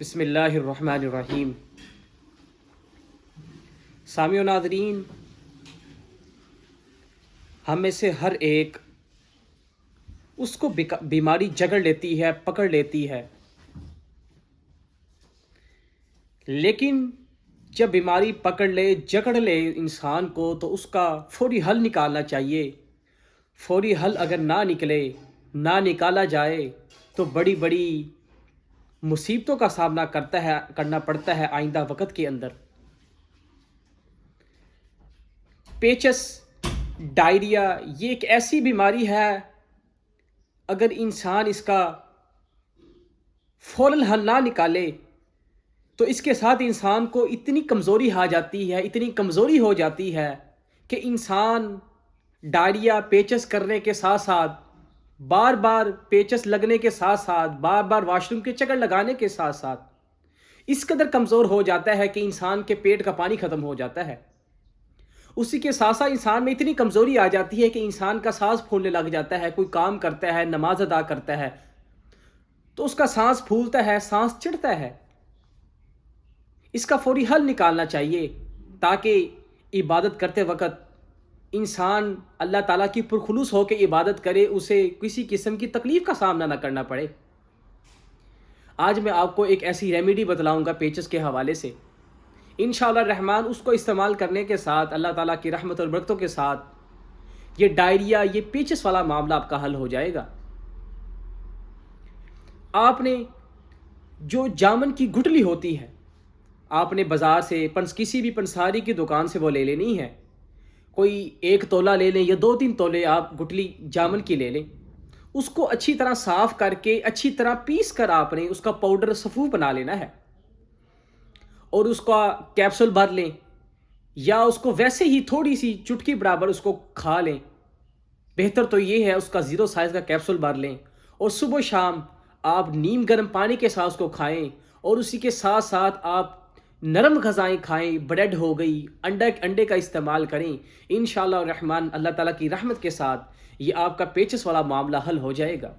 بسم اللہ الرحمن الرحیم۔ سامعین و ناظرین، ہم میں سے ہر ایک اس کو بیماری جگڑ لیتی ہے، پکڑ لیتی ہے، لیکن جب بیماری پکڑ لے، جکڑ لے انسان کو تو اس کا فوری حل نکالنا چاہیے۔ فوری حل اگر نہ نکلے، نہ نکالا جائے تو بڑی بڑی مصیبتوں کا سامنا کرنا پڑتا ہے آئندہ وقت کے اندر۔ پیچس، ڈائریا، یہ ایک ایسی بیماری ہے، اگر انسان اس کا فوراً حل نہ نکالے تو اس کے ساتھ انسان کو اتنی کمزوری آ جاتی ہے، اتنی کمزوری ہو جاتی ہے کہ انسان ڈائریا، پیچس کرنے کے ساتھ ساتھ، بار بار پیچس لگنے کے ساتھ ساتھ، بار بار واش روم کے چکر لگانے کے ساتھ ساتھ اس قدر کمزور ہو جاتا ہے کہ انسان کے پیٹ کا پانی ختم ہو جاتا ہے۔ اسی کے ساتھ ساتھ انسان میں اتنی کمزوری آ جاتی ہے کہ انسان کا سانس پھولنے لگ جاتا ہے۔ کوئی کام کرتا ہے، نماز ادا کرتا ہے تو اس کا سانس پھولتا ہے، سانس چڑھتا ہے۔ اس کا فوری حل نکالنا چاہیے تاکہ عبادت کرتے وقت انسان اللہ تعالیٰ کی پرخلوص ہو کے عبادت کرے، اسے کسی قسم کی تکلیف کا سامنا نہ کرنا پڑے۔ آج میں آپ کو ایک ایسی ریمیڈی بتلاؤں گا پیچس کے حوالے سے، انشاءاللہ الرحمن اس کو استعمال کرنے کے ساتھ اللہ تعالیٰ کی رحمت اور برکتوں کے ساتھ یہ ڈائریا، یہ پیچس والا معاملہ آپ کا حل ہو جائے گا۔ آپ نے جو جامن کی گٹلی ہوتی ہے، آپ نے بازار سے کسی بھی پنساری کی دکان سے وہ لے لینی ہے۔ کوئی 1 تولہ لے لیں یا 2-3 تولے آپ گٹلی جامن کی لے لیں۔ اس کو اچھی طرح صاف کر کے، اچھی طرح پیس کر آپ نے اس کا پاؤڈر صفوف بنا لینا ہے، اور اس کا کیپسول بھر لیں، یا اس کو ویسے ہی تھوڑی سی چٹکی برابر اس کو کھا لیں۔ بہتر تو یہ ہے اس کا 0 سائز کا کیپسول بھر لیں، اور صبح و شام آپ نیم گرم پانی کے ساتھ اس کو کھائیں، اور اسی کے ساتھ ساتھ آپ نرم غذائیں کھائیں، بریڈ ہو گئی، انڈے کا استعمال کریں۔ انشاءاللہ الرحمن اللہ تعالیٰ کی رحمت کے ساتھ یہ آپ کا پیچس والا معاملہ حل ہو جائے گا۔